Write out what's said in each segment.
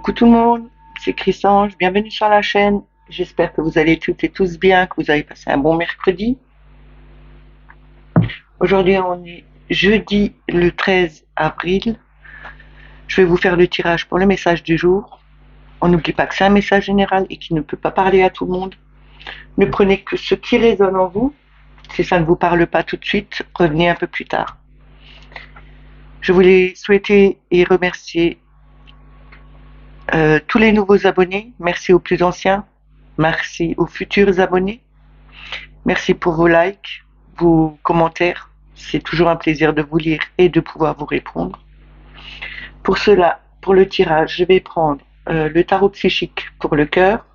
Coucou tout le monde, c'est Chrysange, bienvenue sur la chaîne. J'espère que vous allez toutes et tous bien, que vous avez passé un bon mercredi. Aujourd'hui, on est jeudi le 13 avril. Je vais vous faire le tirage pour le message du jour. On n'oublie pas que c'est un message général et qu'il ne peut pas parler à tout le monde. Ne prenez que ce qui résonne en vous. Si ça ne vous parle pas tout de suite, revenez un peu plus tard. Je voulais souhaiter et remercier tous les nouveaux abonnés. Merci aux plus anciens. Merci aux futurs abonnés. Merci pour vos likes, vos commentaires. C'est toujours un plaisir de vous lire et de pouvoir vous répondre. Pour cela, pour le tirage, je vais prendre le tarot psychique pour le cœur,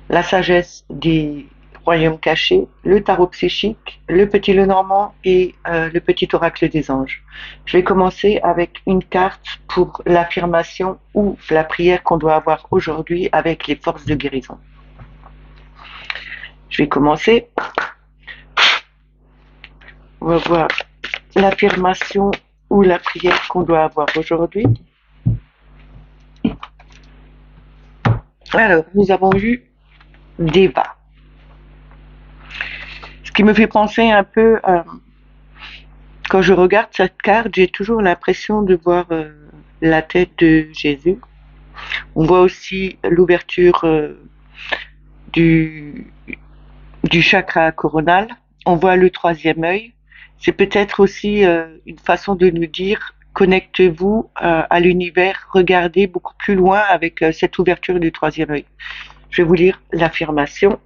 la sagesse des royaumes cachés, le tarot psychique, le petit Lenormand et le petit oracle des anges. Je vais commencer avec une carte pour l'affirmation ou la prière qu'on doit avoir aujourd'hui avec les forces de guérison. Je vais commencer. On va voir l'affirmation ou la prière qu'on doit avoir aujourd'hui. Alors, nous avons eu débat. Ce qui me fait penser un peu, quand je regarde cette carte, j'ai toujours l'impression de voir la tête de Jésus. On voit aussi l'ouverture du chakra coronal. On voit le troisième œil. C'est peut-être aussi une façon de nous dire connectez-vous à l'univers, regardez beaucoup plus loin avec cette ouverture du troisième œil. Je vais vous lire l'affirmation.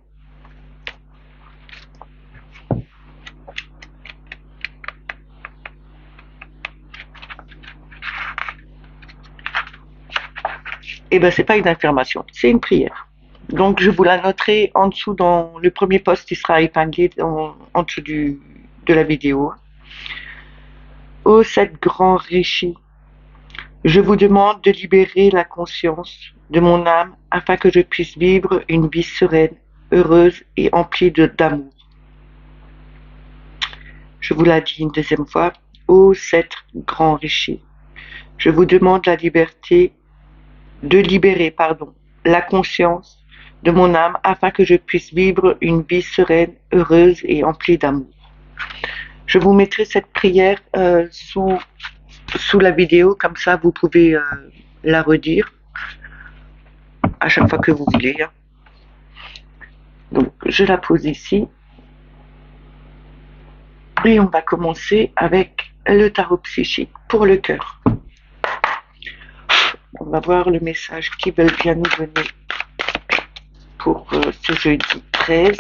Eh ben, c'est pas une affirmation, c'est une prière. Donc, je vous la noterai en dessous dans le premier post qui sera épinglé en dessous de la vidéo. Ô sept grands riches, je vous demande de libérer la conscience de mon âme afin que je puisse vivre une vie sereine, heureuse et emplie d'amour. Je vous la dis une deuxième fois. Ô sept grands riches, je vous demande de libérer la conscience de mon âme afin que je puisse vivre une vie sereine, heureuse et emplie d'amour. Je vous mettrai cette prière sous la vidéo, comme ça vous pouvez la redire à chaque fois que vous voulez. Donc je la pose ici. Et on va commencer avec le tarot psychique pour le cœur. On va voir le message qu'ils veulent bien nous donner pour ce jeudi 13.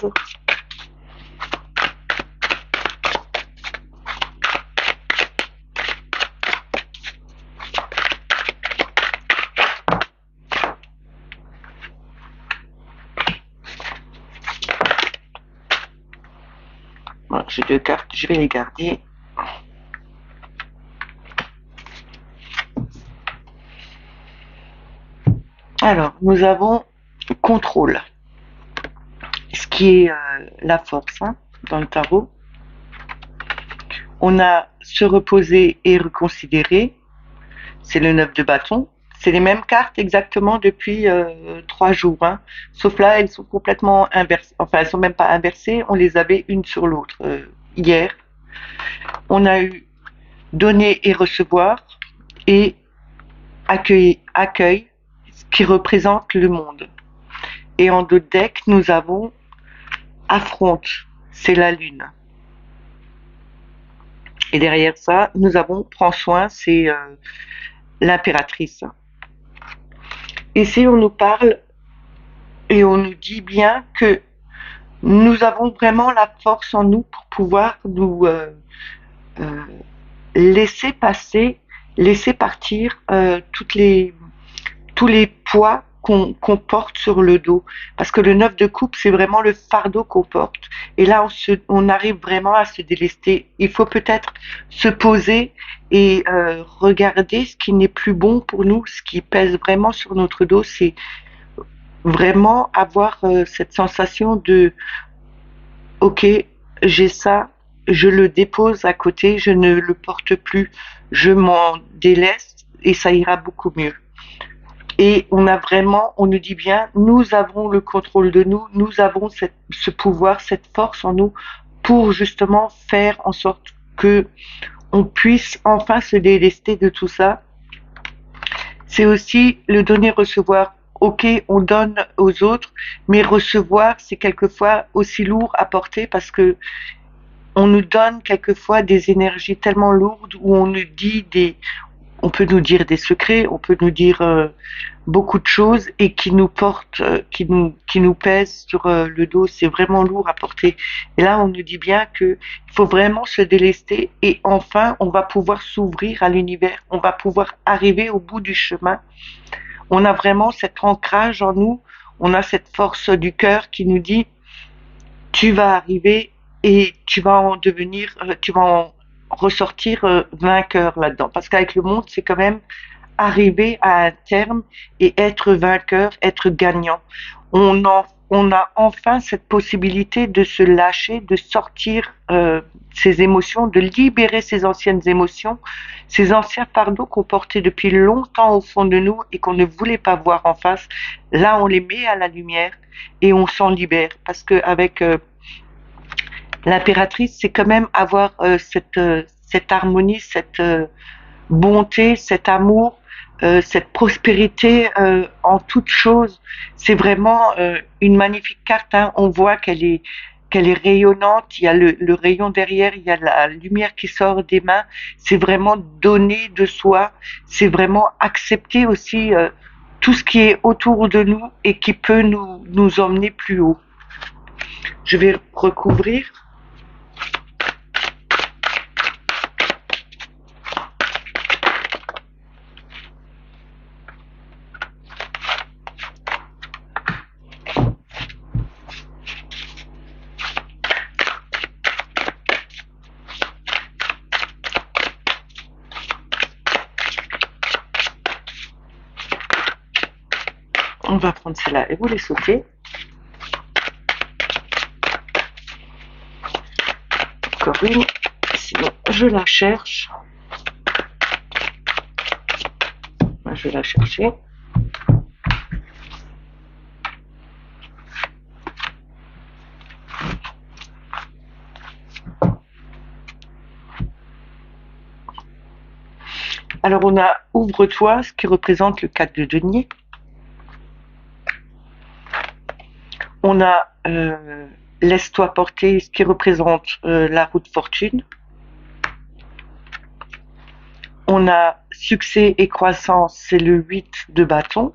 Bon, j'ai deux cartes, je vais les garder. Alors, nous avons contrôle, ce qui est la force dans le tarot. On a se reposer et reconsidérer, c'est le 9 de bâton. C'est les mêmes cartes exactement depuis 3 jours, sauf là elles sont complètement inversées, enfin elles sont même pas inversées, on les avait une sur l'autre. Hier, on a eu donner et recevoir et accueil, qui représente le monde. Et en d'autres decks, nous avons affronte, c'est la lune. Et derrière ça, nous avons prends soin, c'est l'impératrice. Ici, on nous parle et on nous dit bien que nous avons vraiment la force en nous pour pouvoir nous laisser partir tous les poids qu'on porte sur le dos. Parce que le 9 de coupe, c'est vraiment le fardeau qu'on porte. Et là, on arrive vraiment à se délester. Il faut peut-être se poser et regarder ce qui n'est plus bon pour nous, ce qui pèse vraiment sur notre dos. C'est vraiment avoir cette sensation de « Ok, j'ai ça, je le dépose à côté, je ne le porte plus, je m'en délaisse et ça ira beaucoup mieux. » Et on nous dit bien, nous avons le contrôle de nous, nous avons ce pouvoir, cette force en nous pour justement faire en sorte que on puisse enfin se délester de tout ça. C'est aussi le donner-recevoir. Ok, on donne aux autres, mais recevoir, c'est quelquefois aussi lourd à porter parce que on nous donne quelquefois des énergies tellement lourdes où on peut nous dire des secrets, on peut nous dire beaucoup de choses et qui nous portent, qui nous pèsent sur le dos. C'est vraiment lourd à porter. Et là, on nous dit bien que il faut vraiment se délester et enfin, on va pouvoir s'ouvrir à l'univers. On va pouvoir arriver au bout du chemin. On a vraiment cet ancrage en nous. On a cette force du cœur qui nous dit tu vas arriver et tu vas en ressortir vainqueur là-dedans. Parce qu'avec le monde, c'est quand même arriver à un terme et être vainqueur, être gagnant. On a enfin cette possibilité de se lâcher, de sortir ses émotions, de libérer ses anciennes émotions, ces anciens fardeaux qu'on portait depuis longtemps au fond de nous et qu'on ne voulait pas voir en face. Là, on les met à la lumière et on s'en libère. Parce qu'avec l'impératrice, c'est quand même avoir cette harmonie, cette bonté, cet amour, cette prospérité en toute chose. C'est vraiment une magnifique carte. Hein. On voit qu'elle est rayonnante. Il y a le rayon derrière, il y a la lumière qui sort des mains. C'est vraiment donner de soi. C'est vraiment accepter aussi tout ce qui est autour de nous et qui peut nous emmener plus haut. Je vais recouvrir. On va prendre celle-là et vous les sauter. Encore une, sinon je la cherche. Je vais la chercher. Alors on a ouvre-toi, ce qui représente le 4 de denier. On a laisse-toi porter, ce qui représente la roue de fortune. On a succès et croissance, c'est le 8 de bâton.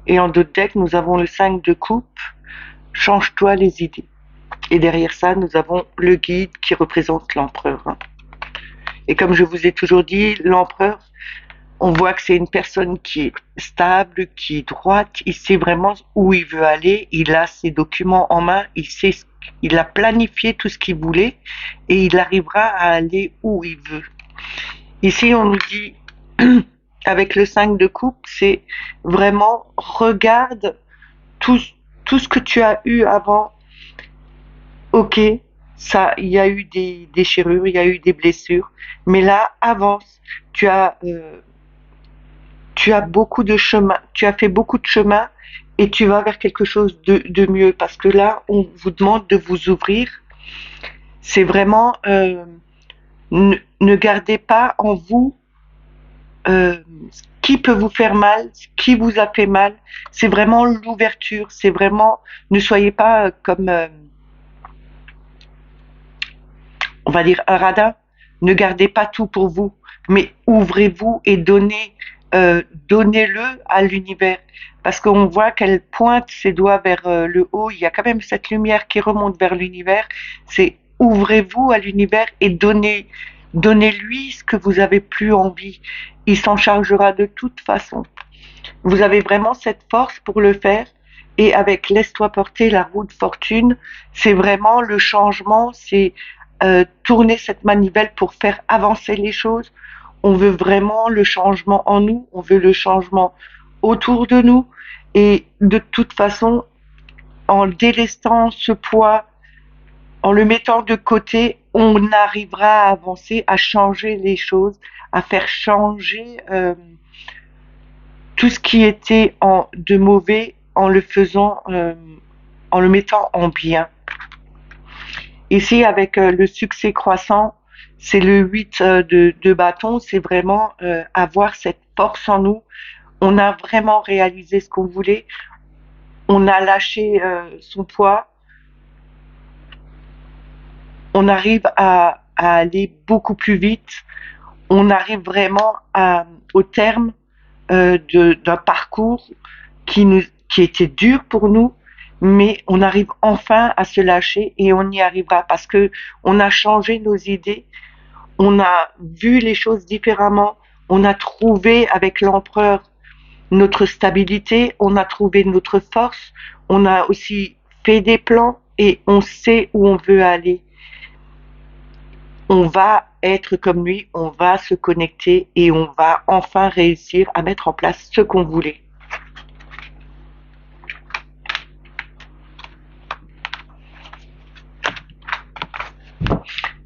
Et en d'autres decks, nous avons le 5 de coupe, change-toi les idées. Et derrière ça, nous avons le guide qui représente l'empereur. Et comme je vous ai toujours dit, l'empereur, on voit que c'est une personne qui est stable, qui est droite, il sait vraiment où il veut aller, il a ses documents en main, il a planifié tout ce qu'il voulait et il arrivera à aller où il veut. Ici, on nous dit, avec le 5 de coupe, c'est vraiment regarde tout ce que tu as eu avant. Ok, ça, il y a eu des déchirures, il y a eu des blessures, mais là, avance. Tu as beaucoup de chemin, tu as fait beaucoup de chemin et tu vas vers quelque chose de mieux parce que là, on vous demande de vous ouvrir. C'est vraiment, ne gardez pas en vous ce qui peut vous faire mal, ce qui vous a fait mal. C'est vraiment l'ouverture, c'est vraiment, ne soyez pas comme, on va dire, un radin. Ne gardez pas tout pour vous, mais ouvrez-vous et donnez-le à l'univers. Parce qu'on voit qu'elle pointe ses doigts vers le haut, il y a quand même cette lumière qui remonte vers l'univers. C'est ouvrez-vous à l'univers et donnez-lui ce que vous avez plus envie. Il s'en chargera de toute façon. Vous avez vraiment cette force pour le faire. Et avec laisse-toi porter la roue de fortune, c'est vraiment le changement, c'est tourner cette manivelle pour faire avancer les choses. On veut vraiment le changement en nous, on veut le changement autour de nous. Et de toute façon, en délestant ce poids, en le mettant de côté, on arrivera à avancer, à changer les choses, à faire changer tout ce qui était de mauvais en le faisant, en le mettant en bien. Ici, avec le succès croissant, c'est le 8 de bâton, c'est vraiment avoir cette force en nous. On a vraiment réalisé ce qu'on voulait, on a lâché son poids, on arrive à aller beaucoup plus vite, on arrive vraiment au terme d'un parcours qui était dur pour nous, mais on arrive enfin à se lâcher et on y arrivera parce que on a changé nos idées, on a vu les choses différemment, on a trouvé avec l'empereur notre stabilité, on a trouvé notre force, on a aussi fait des plans et on sait où on veut aller. On va être comme lui, on va se connecter et on va enfin réussir à mettre en place ce qu'on voulait.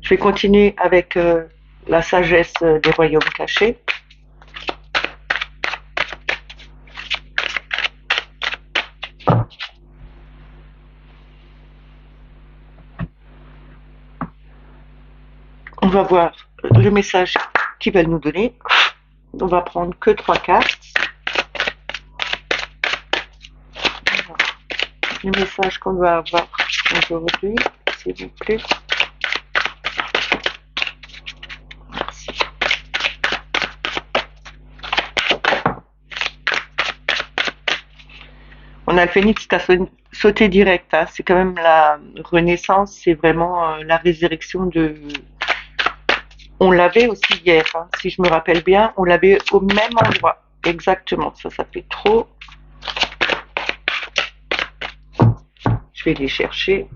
Je vais continuer avec la sagesse des royaumes cachés. On va voir le message qu'ils veulent nous donner. On va prendre que 3 cartes. Le message qu'on doit avoir aujourd'hui, s'il vous plaît. Merci. On a le phénix qui a sauté direct. Hein. C'est quand même la renaissance, c'est vraiment la résurrection de... On l'avait aussi hier, hein, si je me rappelle bien, on l'avait au même endroit. Exactement, ça fait trop. Je vais les chercher.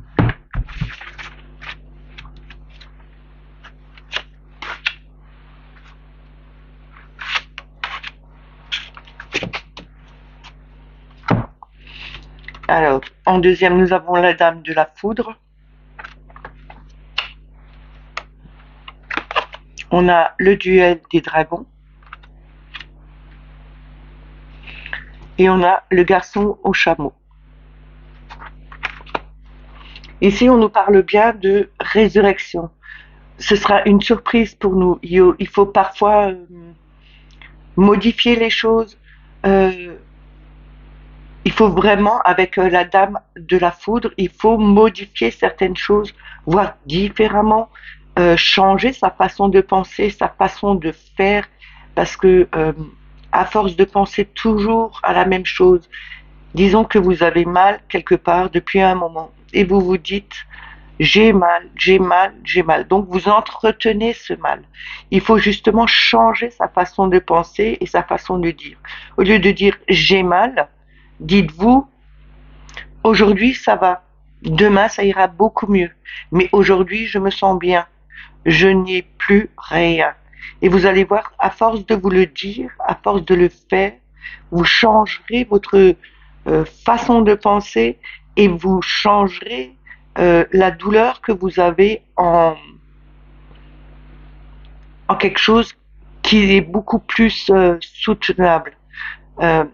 Alors, en deuxième, nous avons la dame de la foudre. On a le duel des dragons. Et on a le garçon au chameau. Ici, on nous parle bien de résurrection. Ce sera une surprise pour nous. Il faut parfois modifier les choses. Il faut vraiment, avec la dame de la foudre, il faut modifier certaines choses, voir différemment, changer sa façon de penser, sa façon de faire, parce que à force de penser toujours à la même chose, disons que vous avez mal quelque part depuis un moment, et vous vous dites j'ai mal, j'ai mal, j'ai mal. Donc vous entretenez ce mal. Il faut justement changer sa façon de penser et sa façon de dire. Au lieu de dire j'ai mal, dites-vous aujourd'hui ça va, demain ça ira beaucoup mieux, mais aujourd'hui je me sens bien, je n'ai plus rien. Et vous allez voir, à force de vous le dire, à force de le faire, vous changerez votre façon de penser et vous changerez la douleur que vous avez en quelque chose qui est beaucoup plus soutenable. Je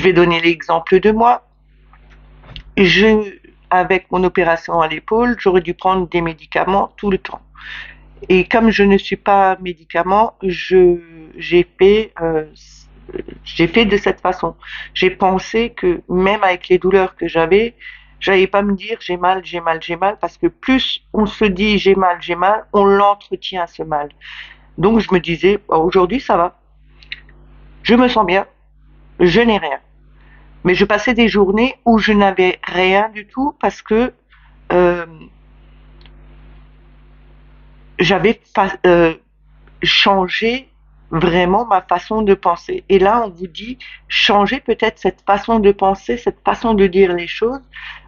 vais donner l'exemple de moi. Avec mon opération à l'épaule, j'aurais dû prendre des médicaments tout le temps. Et comme je ne suis pas médicament, j'ai fait de cette façon. J'ai pensé que même avec les douleurs que j'allais pas me dire j'ai mal, j'ai mal, j'ai mal, parce que plus on se dit j'ai mal, on l'entretient ce mal. Donc je me disais, aujourd'hui ça va, je me sens bien, je n'ai rien. Mais je passais des journées où je n'avais rien du tout parce que j'avais changé vraiment ma façon de penser. Et là, on vous dit, changez peut-être cette façon de penser, cette façon de dire les choses.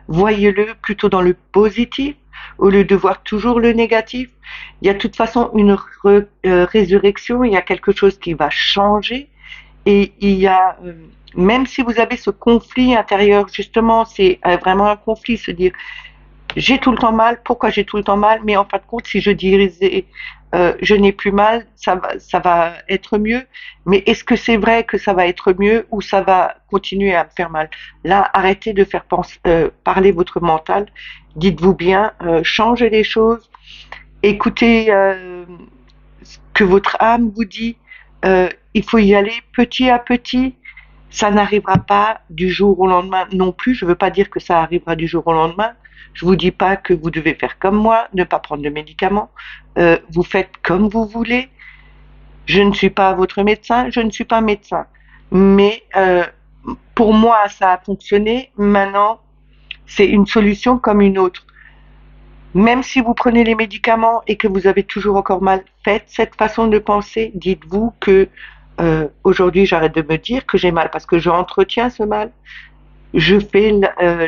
Voyez-le plutôt dans le positif, au lieu de voir toujours le négatif. Il y a de toute façon une résurrection, il y a quelque chose qui va changer. Et il y a, même si vous avez ce conflit intérieur, justement, c'est vraiment un conflit, se dire, j'ai tout le temps mal, pourquoi j'ai tout le temps mal, mais en fin de compte, si je disais je n'ai plus mal, ça va être mieux, mais est-ce que c'est vrai que ça va être mieux ou ça va continuer à me faire mal? Là, arrêtez de faire parler votre mental, dites-vous bien, changez les choses, écoutez ce que votre âme vous dit, il faut y aller petit à petit. Ça n'arrivera pas du jour au lendemain non plus. Je ne veux pas dire que ça arrivera du jour au lendemain. Je vous dis pas que vous devez faire comme moi, ne pas prendre de médicaments. Vous faites comme vous voulez. Je ne suis pas votre médecin, je ne suis pas médecin. Mais pour moi, ça a fonctionné. Maintenant, c'est une solution comme une autre. Même si vous prenez les médicaments et que vous avez toujours encore mal, faites cette façon de penser. Dites-vous que aujourd'hui, j'arrête de me dire que j'ai mal parce que j'entretiens ce mal. Je fais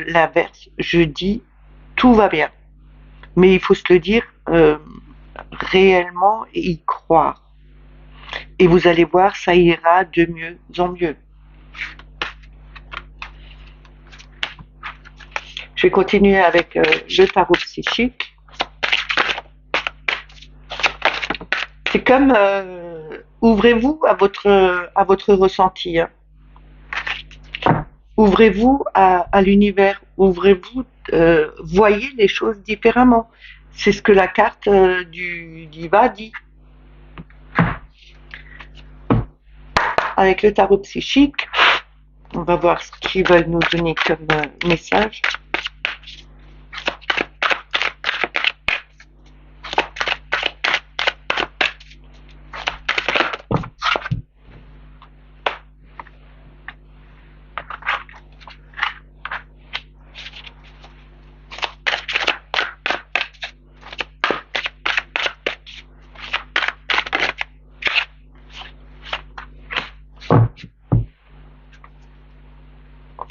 l'inverse. Je dis tout va bien. Mais il faut se le dire réellement et y croire. Et vous allez voir, ça ira de mieux en mieux. Je vais continuer avec le tarot psychique. C'est comme ouvrez-vous à votre ressenti. Hein. Ouvrez-vous à l'univers. Ouvrez-vous, voyez les choses différemment. C'est ce que la carte du Diva dit. Avec le tarot psychique, on va voir ce qu'ils veulent nous donner comme message.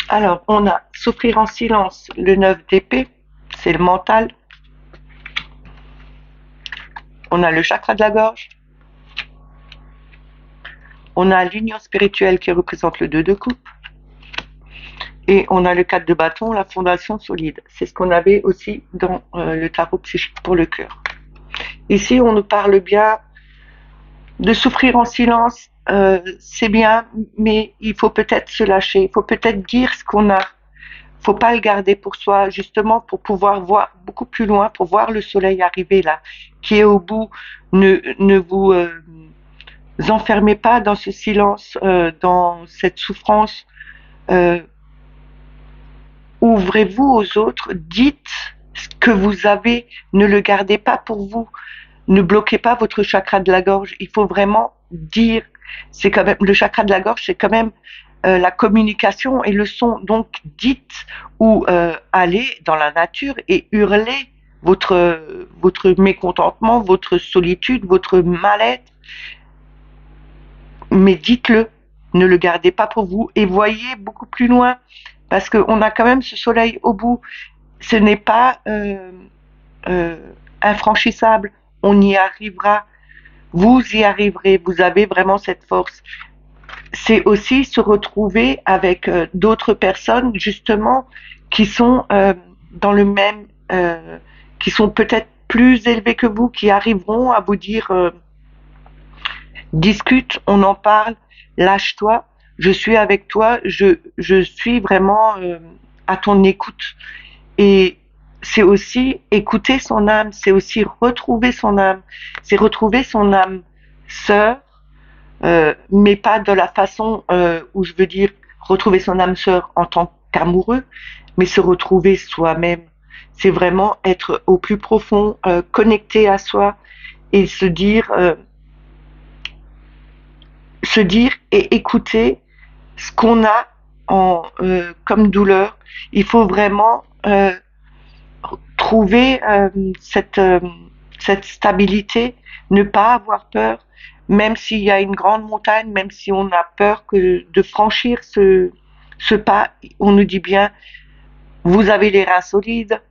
Alors, on a souffrir en silence, le 9 d'épée, c'est le mental. On a le chakra de la gorge. On a l'union spirituelle qui représente le 2 de coupe. Et on a le 4 de bâton, la fondation solide. C'est ce qu'on avait aussi dans le tarot psychique pour le cœur. Ici, on nous parle bien de souffrir en silence. C'est bien, mais il faut peut-être se lâcher. Il faut peut-être dire ce qu'on a. Il ne faut pas le garder pour soi, justement pour pouvoir voir beaucoup plus loin, pour voir le soleil arriver là, qui est au bout. Ne vous enfermez pas dans ce silence, dans cette souffrance. Ouvrez-vous aux autres, dites ce que vous avez, ne le gardez pas pour vous, ne bloquez pas votre chakra de la gorge, il faut vraiment dire, c'est quand même, le chakra de la gorge, c'est quand même la communication et le son, donc dites ou allez dans la nature et hurlez votre mécontentement, votre solitude, votre mal-être, mais dites-le, ne le gardez pas pour vous et voyez beaucoup plus loin, parce qu'on a quand même ce soleil au bout. Ce n'est pas infranchissable. On y arrivera. Vous y arriverez. Vous avez vraiment cette force. C'est aussi se retrouver avec d'autres personnes, justement, qui sont dans le même, qui sont peut-être plus élevés que vous, qui arriveront à vous dire discute, on en parle, lâche-toi, je suis avec toi, je suis vraiment à ton écoute. Et c'est aussi écouter son âme, c'est aussi retrouver son âme, c'est retrouver son âme sœur, mais pas de la façon où je veux dire retrouver son âme sœur en tant qu'amoureux, mais se retrouver soi-même. C'est vraiment être au plus profond, connecté à soi et se dire et écouter ce qu'on a comme douleur. Il faut vraiment trouver cette stabilité, ne pas avoir peur, même s'il y a une grande montagne, même si on a peur de franchir ce pas, on nous dit bien, vous avez les reins solides,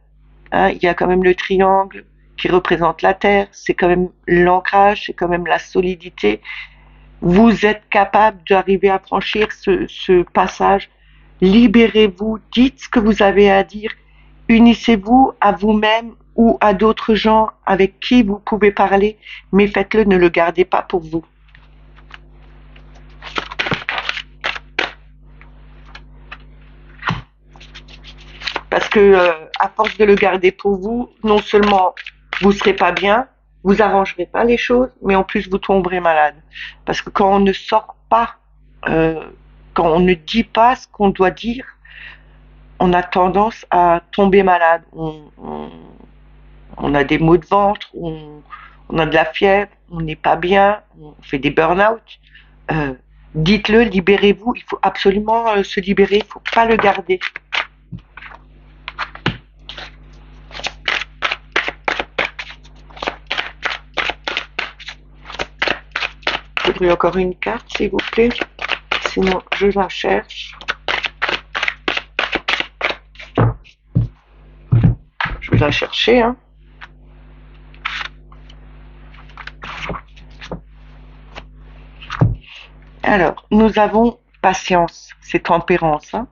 hein, il y a quand même le triangle qui représente la terre, c'est quand même l'ancrage, c'est quand même la solidité. Vous êtes capable d'arriver à franchir ce passage. Libérez-vous, dites ce que vous avez à dire Unissez-vous à vous-même ou à d'autres gens avec qui vous pouvez parler, mais faites-le, ne le gardez pas pour vous. Parce que à force de le garder pour vous, non seulement vous serez pas bien, vous arrangerez pas les choses, mais en plus vous tomberez malade. Parce que quand on ne sort pas, euh, quand on ne dit pas ce qu'on doit dire, on a tendance à tomber malade. On a des maux de ventre, on a de la fièvre, on n'est pas bien, on fait des burn-out. Euh, Dites-le, libérez-vous. Il faut absolument se libérer. Il ne faut pas le garder. Il faudrait encore une carte, s'il vous plaît. Sinon, je la cherche. Je vais la chercher, hein. Alors, nous avons patience, c'est tempérance, hein.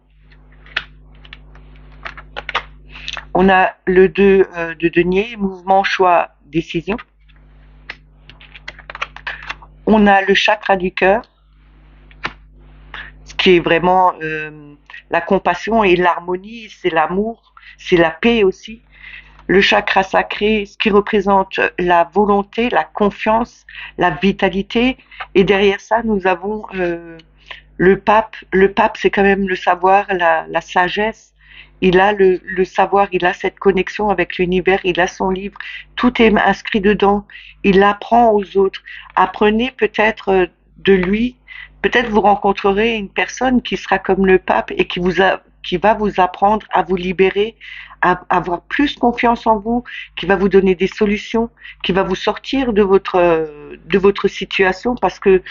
On a le 2 de denier, mouvement, choix, décision. On a le chakra du cœur, ce qui est vraiment la compassion et l'harmonie, c'est l'amour, c'est la paix aussi. Le chakra sacré, ce qui représente la volonté, la confiance, la vitalité. Et derrière ça, nous avons le pape. Le pape, c'est quand même le savoir, la sagesse. Il a le savoir, il a cette connexion avec l'univers, il a son livre. Tout est inscrit dedans. Il apprend aux autres. Apprenez peut-être de lui. Peut-être vous rencontrerez une personne qui sera comme le pape et qui va vous apprendre à vous libérer, à avoir plus confiance en vous, qui va vous donner des solutions, qui va vous sortir de votre situation parce que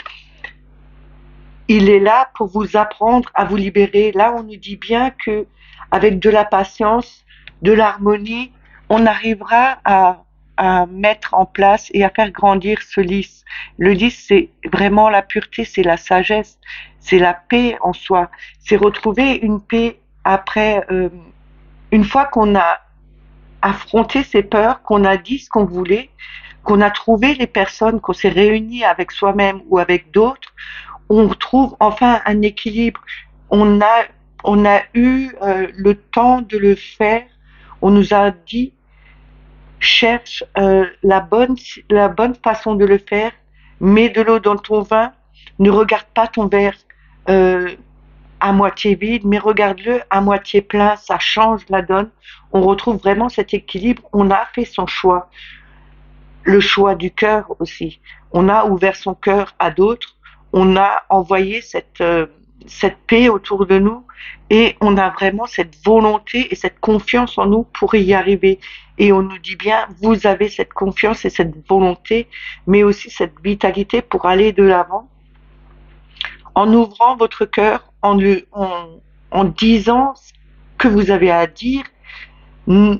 il est là pour vous apprendre à vous libérer. Là, on nous dit bien que avec de la patience, de l'harmonie, on arrivera à mettre en place et à faire grandir ce lys. Le lys, c'est vraiment la pureté, c'est la sagesse, c'est la paix en soi. C'est retrouver une paix après, une fois qu'on a affronté ses peurs, qu'on a dit ce qu'on voulait, qu'on a trouvé les personnes, qu'on s'est réunis avec soi-même ou avec d'autres, on trouve enfin un équilibre. On a, on a eu le temps de le faire. On nous a dit cherche la bonne façon de le faire. Mets de l'eau dans ton vin. Ne regarde pas ton verre euh, à moitié vide, mais regarde-le à moitié plein. Ça change la donne. On retrouve vraiment cet équilibre. On a fait son choix. Le choix du cœur aussi. On a ouvert son cœur à d'autres. On a envoyé cette paix autour de nous et on a vraiment cette volonté et cette confiance en nous pour y arriver. Et on nous dit bien, vous avez cette confiance et cette volonté, mais aussi cette vitalité pour aller de l'avant en ouvrant votre cœur, en disant ce que vous avez à dire, en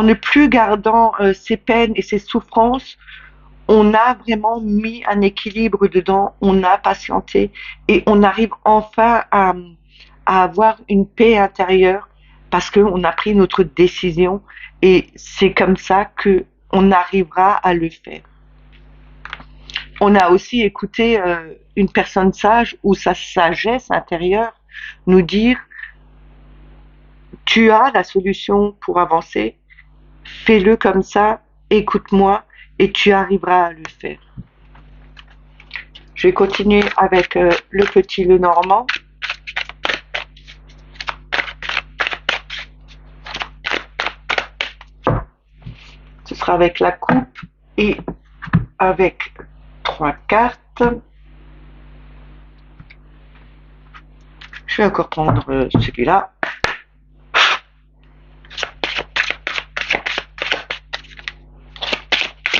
ne plus gardant ces peines et ces souffrances. On a vraiment mis un équilibre dedans, on a patienté et on arrive enfin à avoir une paix intérieure parce qu'on a pris notre décision et c'est comme ça que on arrivera à le faire. On a aussi écouté une personne sage ou sa sagesse intérieure nous dire tu as la solution pour avancer, fais-le comme ça, écoute-moi et tu arriveras à le faire. Je vais continuer avec le petit Lenormand. Ce sera avec la coupe et avec 3 cartes. Je vais encore prendre celui-là.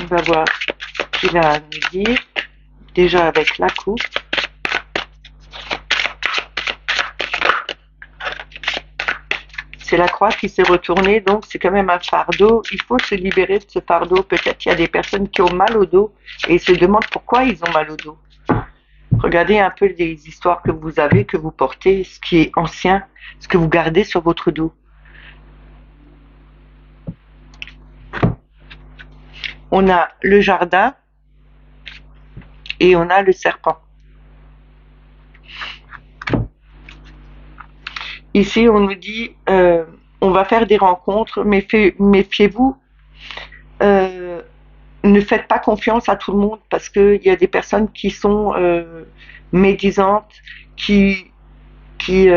On va voir ce qu'il a à nous dire. Déjà avec la coupe. C'est la croix qui s'est retournée, donc c'est quand même un fardeau. Il faut se libérer de ce fardeau. Peut-être qu'il y a des personnes qui ont mal au dos et se demandent pourquoi ils ont mal au dos. Regardez un peu les histoires que vous avez, que vous portez, ce qui est ancien, ce que vous gardez sur votre dos. On a le jardin et on a le serpent. Ici, on nous dit, on va faire des rencontres, mais méfiez-vous, euh, ne faites pas confiance à tout le monde parce qu'il y a des personnes qui sont médisantes, qui, qui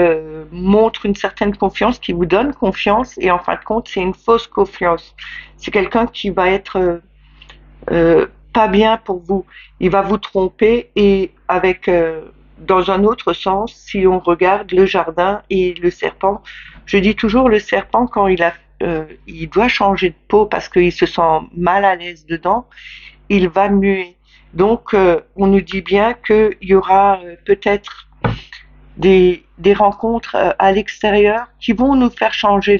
montrent une certaine confiance, qui vous donnent confiance, et en fin de compte, c'est une fausse confiance. C'est quelqu'un qui va être pas bien pour vous. Il va vous tromper et avec dans un autre sens, si on regarde le jardin et le serpent, je dis toujours le serpent quand il doit changer de peau parce qu'il se sent mal à l'aise dedans, il va muer. Donc on nous dit bien qu'il y aura peut-être des rencontres à l'extérieur qui vont nous faire changer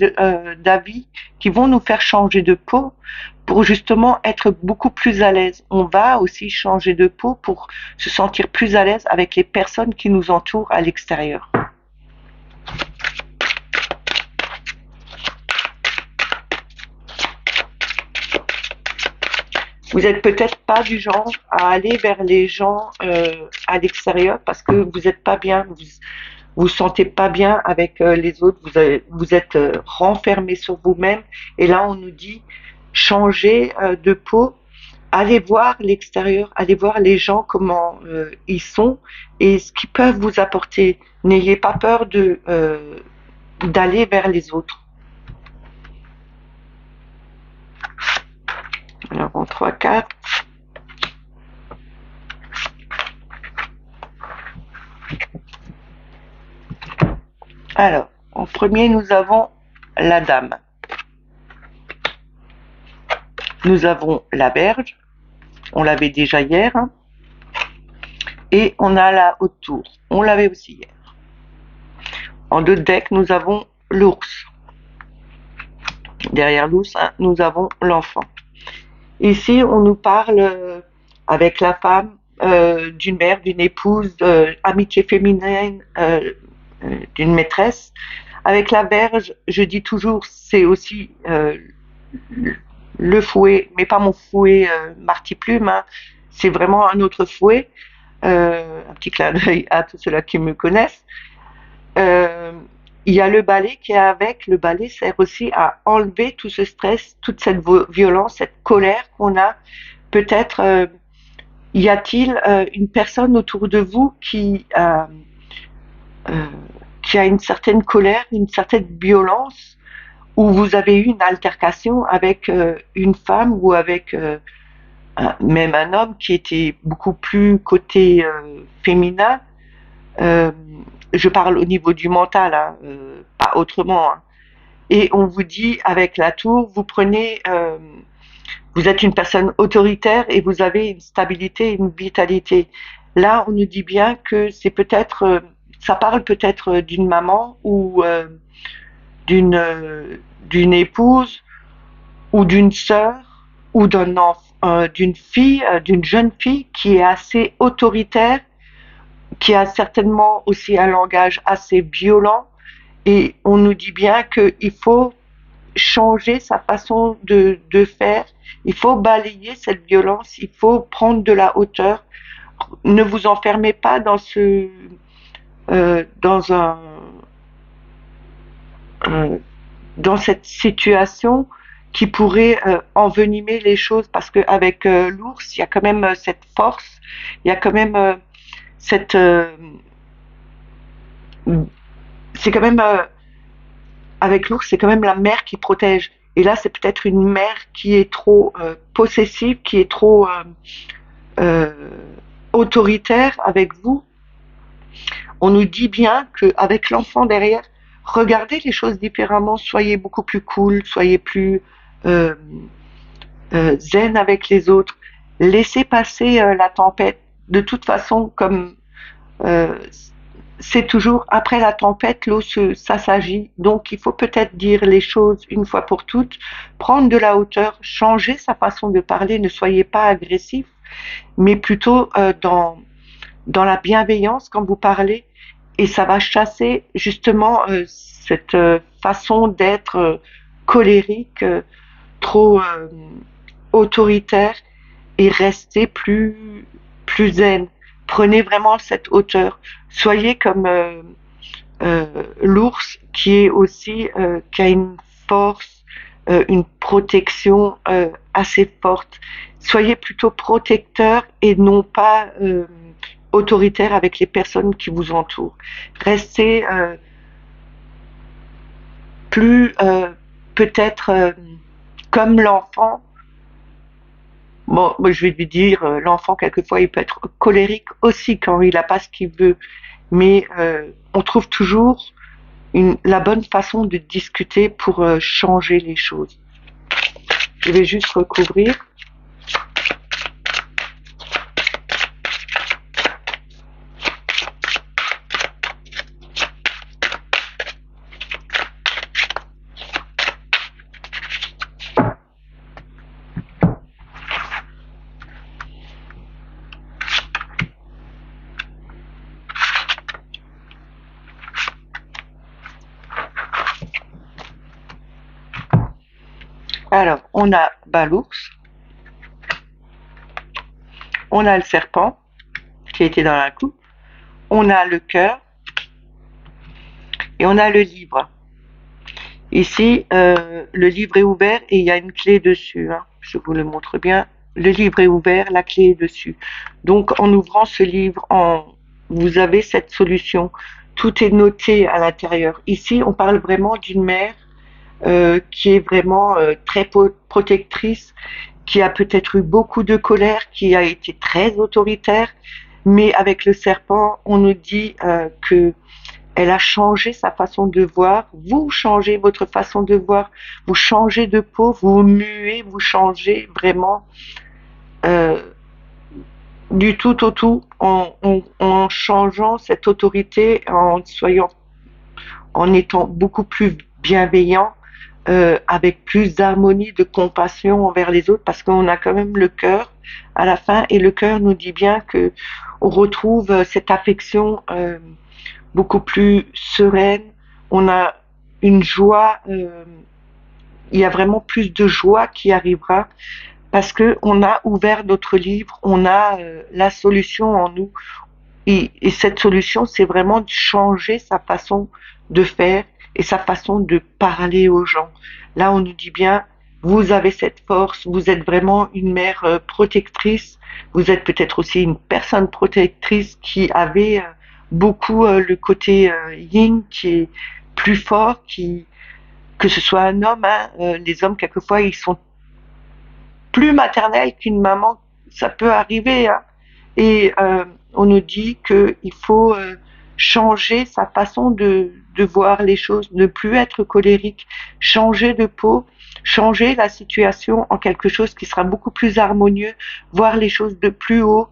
d'avis, qui vont nous faire changer de peau pour justement être beaucoup plus à l'aise. On va aussi changer de peau pour se sentir plus à l'aise avec les personnes qui nous entourent à l'extérieur. Vous n'êtes peut-être pas du genre à aller vers les gens à l'extérieur parce que vous n'êtes pas bien, vous sentez pas bien avec les autres, vous êtes renfermé sur vous-même. Et là, on nous dit changer de peau, allez voir l'extérieur, allez voir les gens comment ils sont et ce qu'ils peuvent vous apporter. N'ayez pas peur d'aller vers les autres. Alors en 3 4. Alors, en premier, nous avons la dame. Nous avons la Vierge, on l'avait déjà hier, hein, et on a la haute tour, on l'avait aussi hier. En 2 decks, nous avons l'ours. Derrière l'ours, hein, nous avons l'enfant. Ici, on nous parle avec la femme d'une mère, d'une épouse, amitié féminine, d'une maîtresse. Avec la Vierge, je dis toujours, c'est aussi le fouet, mais pas mon fouet Martiplume, hein. C'est vraiment un autre fouet. Un petit clin d'œil à tous ceux-là qui me connaissent. Il y a le balai qui est avec. Le balai sert aussi à enlever tout ce stress, toute cette violence, cette colère qu'on a. Peut-être y a-t-il une personne autour de vous qui a une certaine colère, une certaine violence, où vous avez eu une altercation avec une femme ou avec même un homme qui était beaucoup plus côté féminin. Je parle au niveau du mental, hein, pas autrement. Hein. Et on vous dit avec la tour, vous êtes une personne autoritaire et vous avez une stabilité, une vitalité. Là, on nous dit bien que c'est peut-être, ça parle peut-être d'une maman ou d'une épouse ou d'une sœur ou d'une fille, d'une jeune fille qui est assez autoritaire, qui a certainement aussi un langage assez violent, et on nous dit bien qu'il faut changer sa façon de faire, il faut balayer cette violence, il faut prendre de la hauteur. Ne vous enfermez pas dans dans cette situation qui pourrait envenimer les choses, parce qu'avec l'ours, il y a quand même cette force, il y a quand même c'est quand même avec l'ours, c'est quand même la mère qui protège. Et là, c'est peut-être une mère qui est trop possessive, qui est trop autoritaire avec vous. On nous dit bien qu'avec l'enfant derrière, regardez les choses différemment, soyez beaucoup plus cool, soyez plus euh, zen avec les autres, laissez passer la tempête. De toute façon, comme euh, c'est toujours après la tempête, l'eau s'assagit. Donc il faut peut-être dire les choses une fois pour toutes, prendre de la hauteur, changer sa façon de parler, ne soyez pas agressif, mais plutôt dans la bienveillance quand vous parlez, et ça va chasser justement cette façon d'être colérique, trop autoritaire et restez plus zen. Prenez vraiment cette hauteur. Soyez comme l'ours qui est aussi qui a une force, une protection assez forte. Soyez plutôt protecteur et non pas autoritaire avec les personnes qui vous entourent. Restez plus peut-être comme l'enfant. Bon, moi, je vais lui dire, l'enfant, quelquefois, il peut être colérique aussi quand il n'a pas ce qu'il veut. Mais on trouve toujours la bonne façon de discuter pour changer les choses. Je vais juste recouvrir. Alors, on a l'ours, on a le serpent qui était dans la coupe, on a le cœur et on a le livre. Ici, le livre est ouvert et il y a une clé dessus. Hein. Je vous le montre bien. Le livre est ouvert, la clé est dessus. Donc, en ouvrant ce livre, vous avez cette solution. Tout est noté à l'intérieur. Ici, on parle vraiment d'une mère qui est vraiment très protectrice, qui a peut-être eu beaucoup de colère, qui a été très autoritaire, mais avec le serpent, on nous dit que elle a changé sa façon de voir, vous changez votre façon de voir, vous changez de peau, vous muez, vous changez vraiment du tout au tout en changeant cette autorité, en étant beaucoup plus bienveillant, avec plus d'harmonie, de compassion envers les autres, parce qu'on a quand même le cœur à la fin, et le cœur nous dit bien que on retrouve cette affection beaucoup plus sereine. On a une joie, il y a vraiment plus de joie qui arrivera parce que on a ouvert notre livre, on a la solution en nous. Et cette solution, c'est vraiment de changer sa façon de faire et sa façon de parler aux gens. Là, on nous dit bien, vous avez cette force, vous êtes vraiment une mère protectrice, vous êtes peut-être aussi une personne protectrice qui avait beaucoup le côté yin qui est plus fort, que ce soit un homme, hein, les hommes quelquefois ils sont plus maternels qu'une maman, ça peut arriver, hein, et on nous dit qu'il faut changer sa façon de voir les choses, ne plus être colérique, changer de peau, changer la situation en quelque chose qui sera beaucoup plus harmonieux, voir les choses de plus haut,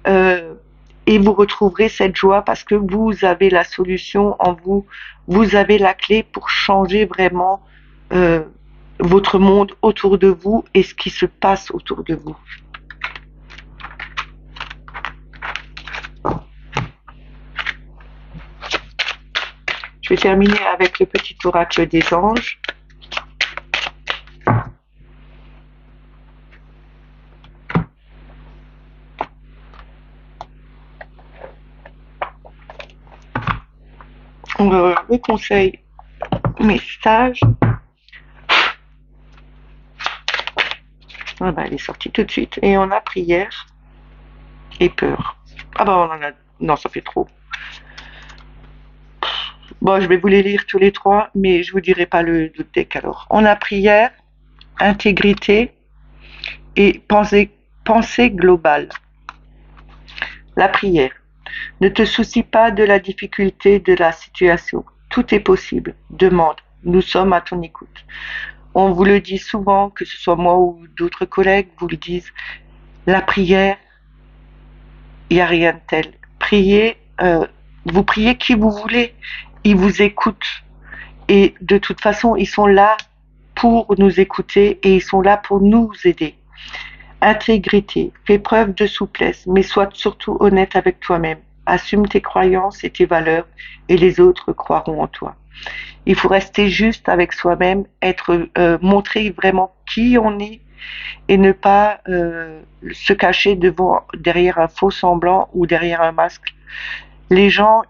et vous retrouverez cette joie parce que vous avez la solution en vous, vous avez la clé pour changer vraiment votre monde autour de vous et ce qui se passe autour de vous. Je vais terminer avec le petit oracle des anges. Le conseil, message. Ah bah, elle est sortie tout de suite. Et on a prière et peur. Ah bah on en a... Non, ça fait trop. Bon, je vais vous les lire tous les trois, mais je vous dirai pas le deck alors. On a prière, intégrité et pensée globale. La prière. Ne te soucie pas de la difficulté de la situation. Tout est possible. Demande. Nous sommes à ton écoute. On vous le dit souvent, que ce soit moi ou d'autres collègues, vous le disent. La prière, il n'y a rien de tel. Priez, vous priez qui vous voulez. Ils vous écoutent. Et de toute façon, ils sont là pour nous écouter et ils sont là pour nous aider. Intégrité, fais preuve de souplesse, mais sois surtout honnête avec toi-même. Assume tes croyances et tes valeurs et les autres croiront en toi. Il faut rester juste avec soi-même, montrer vraiment qui on est et ne pas se cacher derrière un faux semblant ou derrière un masque. Les gens,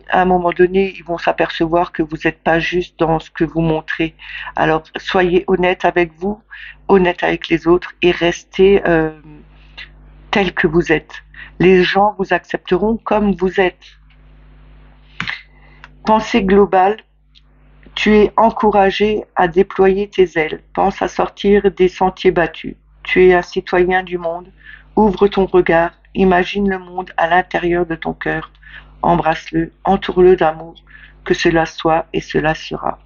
à un moment donné, ils vont s'apercevoir que vous n'êtes pas juste dans ce que vous montrez. Alors, soyez honnête avec vous, honnête avec les autres et restez tel que vous êtes. Les gens vous accepteront comme vous êtes. Pensée globale, tu es encouragé à déployer tes ailes. Pense à sortir des sentiers battus. Tu es un citoyen du monde. Ouvre ton regard. Imagine le monde à l'intérieur de ton cœur. Embrasse-le, entoure-le d'amour. Que cela soit et cela sera.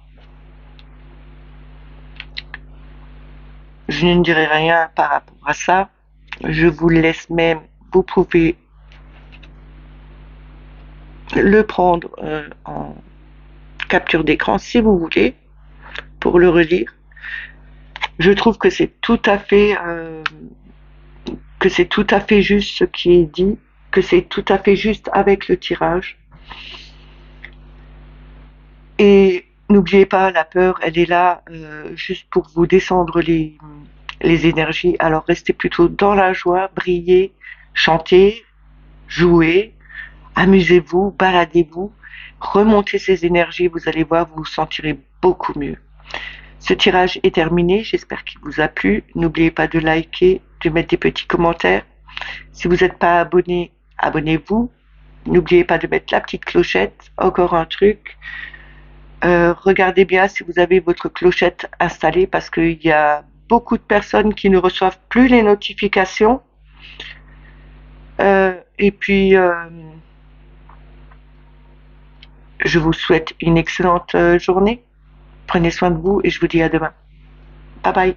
Je ne dirai rien par rapport à ça. Je vous laisse même. Vous pouvez le prendre en capture d'écran si vous voulez pour le relire. Je trouve que c'est tout à fait juste ce qui est dit, que c'est tout à fait juste avec le tirage. Et n'oubliez pas, la peur, elle est là juste pour vous descendre les énergies. Alors restez plutôt dans la joie, brillez, chantez, jouez, amusez-vous, baladez-vous, remontez ces énergies, vous allez voir, vous vous sentirez beaucoup mieux. Ce tirage est terminé, j'espère qu'il vous a plu. N'oubliez pas de liker, de mettre des petits commentaires. Si vous n'êtes pas abonné, abonnez-vous. N'oubliez pas de mettre la petite clochette. Encore un truc. Regardez bien si vous avez votre clochette installée parce qu'il y a beaucoup de personnes qui ne reçoivent plus les notifications. Et puis, je vous souhaite une excellente journée. Prenez soin de vous et je vous dis à demain. Bye bye.